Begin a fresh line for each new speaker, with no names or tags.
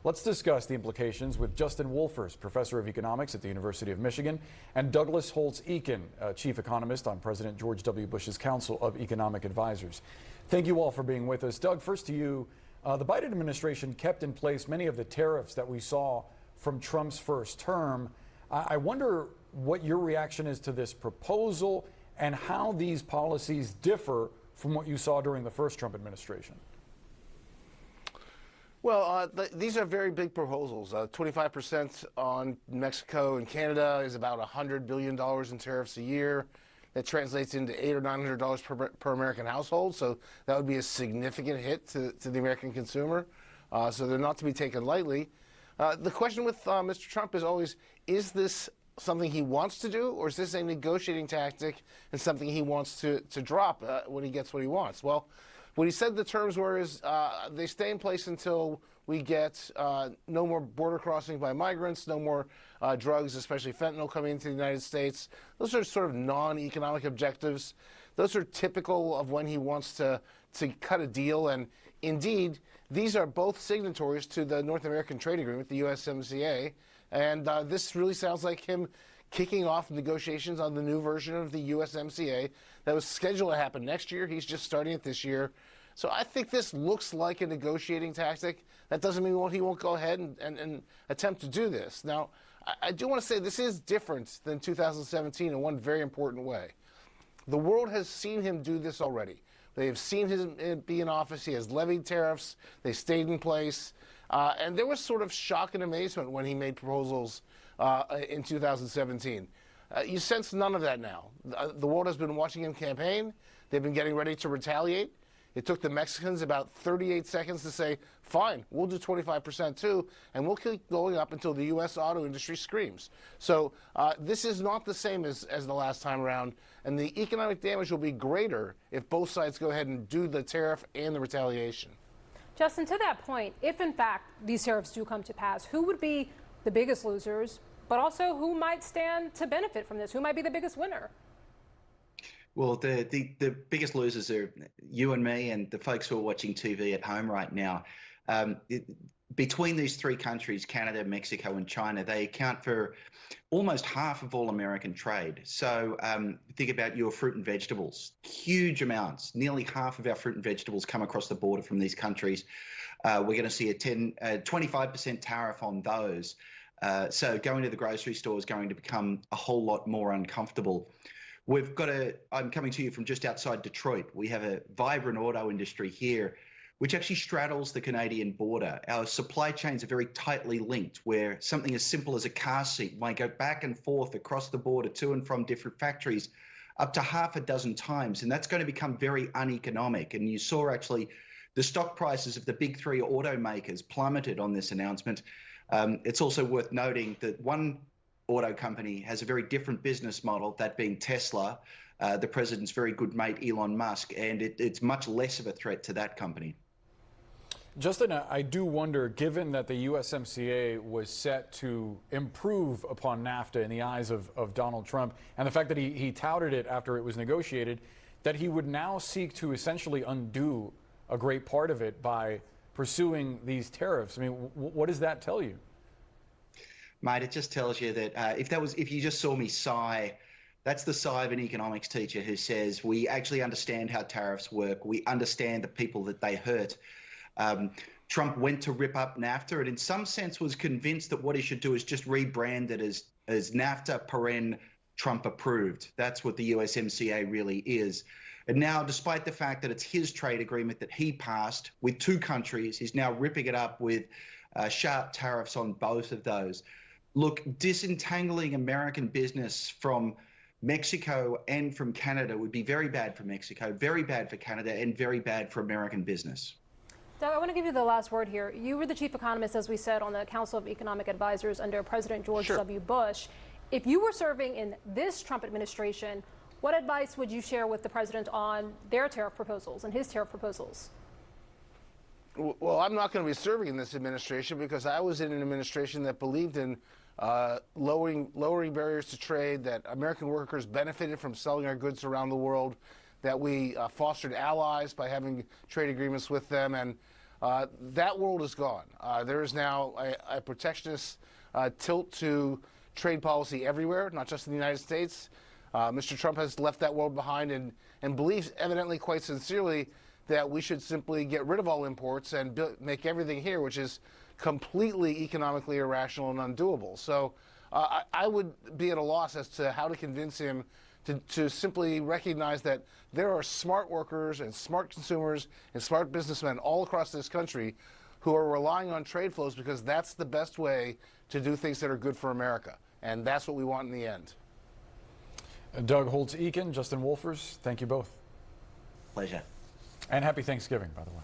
Let's discuss the implications with Justin Wolfers, professor of economics at the University of Michigan, and Douglas Holtz-Eakin, chief economist on President George W. Bush's Council of Economic Advisors. Thank you all for being with us. Doug, first to you. The Biden administration kept in place many of the tariffs that we saw from Trump's first term. I wonder what your reaction is to this proposal and how these policies differ from what you saw during the first Trump administration.
Well, these are very big proposals. 25% on Mexico and Canada is about $100 billion in tariffs a year. That translates into $800 or $900 per American household. So that would be a significant hit to the American consumer. So they're not to be taken lightly. The question with Mr. Trump is always, is this something he wants to do, or is this a negotiating tactic and something he wants to drop when he gets what he wants? Well, what he said the terms were is they stay in place until we get no more border crossing by migrants, no more drugs, especially fentanyl, coming into the United States. Those are sort of non-economic objectives. Those are typical of when he wants to cut a deal. And indeed, these are both signatories to the North American Trade Agreement, the USMCA. And this really sounds like him kicking off negotiations on the new version of the USMCA that was scheduled to happen next year. He's just starting it this year. So I think this looks like a negotiating tactic. That doesn't mean he won't go ahead and attempt to do this. Now, I do want to say this is different than 2017 in one very important way. The world has seen him do this already. They have seen him be in office. He has levied tariffs. They stayed in place. And there was sort of shock and amazement when he made proposals in 2017. You sense none of that now. The world has been watching him campaign. They've been getting ready to retaliate. It took the Mexicans about 38 seconds to say, fine, we'll do 25% too, and we'll keep going up until the U.S. auto industry screams. So this is not the same as the last time around, and the economic damage will be greater if both sides go ahead and do the tariff and the retaliation.
Justin, to that point, if in fact these tariffs do come to pass, who would be the biggest losers, but also who might stand to benefit from this? Who might be the biggest winner?
Well, the biggest losers are you and me and the folks who are watching TV at home right now. Between these three countries, Canada, Mexico, and China, they account for almost half of all American trade. So think about your fruit and vegetables. Huge amounts. Nearly half of our fruit and vegetables come across the border from these countries. We're going to see a 25% tariff on those. So going to the grocery store is going to become a whole lot more uncomfortable. I'm coming to you from just outside Detroit. We have a vibrant auto industry here, which actually straddles the Canadian border. Our supply chains are very tightly linked, where something as simple as a car seat might go back and forth across the border to and from different factories up to half a dozen times. And that's going to become very uneconomic. And you saw actually the stock prices of the big three automakers plummeted on this announcement. It's also worth noting that one auto company has a very different business model, that being Tesla, the president's very good mate, Elon Musk, and it's much less of a threat to that company.
Justin, I do wonder, given that the USMCA was set to improve upon NAFTA in the eyes of Donald Trump, and the fact that he touted it after it was negotiated, that he would now seek to essentially undo a great part of it by pursuing these tariffs. I mean, what does that tell you?
Mate, it just tells you that if you just saw me sigh, that's the sigh of an economics teacher who says, we actually understand how tariffs work. We understand the people that they hurt. Trump went to rip up NAFTA and in some sense was convinced that what he should do is just rebrand it as NAFTA paren Trump approved. That's what the USMCA really is. And now, despite the fact that it's his trade agreement that he passed with two countries, he's now ripping it up with sharp tariffs on both of those. Look, disentangling American business from Mexico and from Canada would be very bad for Mexico, very bad for Canada, and very bad for American business.
Doug, I want to give you the last word here. You were the chief economist, as we said, on the Council of Economic Advisors under President George W. Bush. If you were serving in this Trump administration, what advice would you share with the president on their tariff proposals and his tariff proposals?
Well, I'm not going to be serving in this administration because I was in an administration that believed in lowering barriers to trade, that American workers benefited from selling our goods around the world, that we fostered allies by having trade agreements with them. And That world is gone. There is now a protectionist tilt to trade policy everywhere, not just in the United States. Mr. Trump has left that world behind and believes, evidently quite sincerely, that we should simply get rid of all imports and make everything here, which is completely economically irrational and undoable. So I would be at a loss as to how to convince him to simply recognize that there are smart workers and smart consumers and smart businessmen all across this country who are relying on trade flows because that's the best way to do things that are good for America. And that's what we want in the end.
Doug Holtz-Eakin, Justin Wolfers, thank you both.
Pleasure.
And happy Thanksgiving, by the way.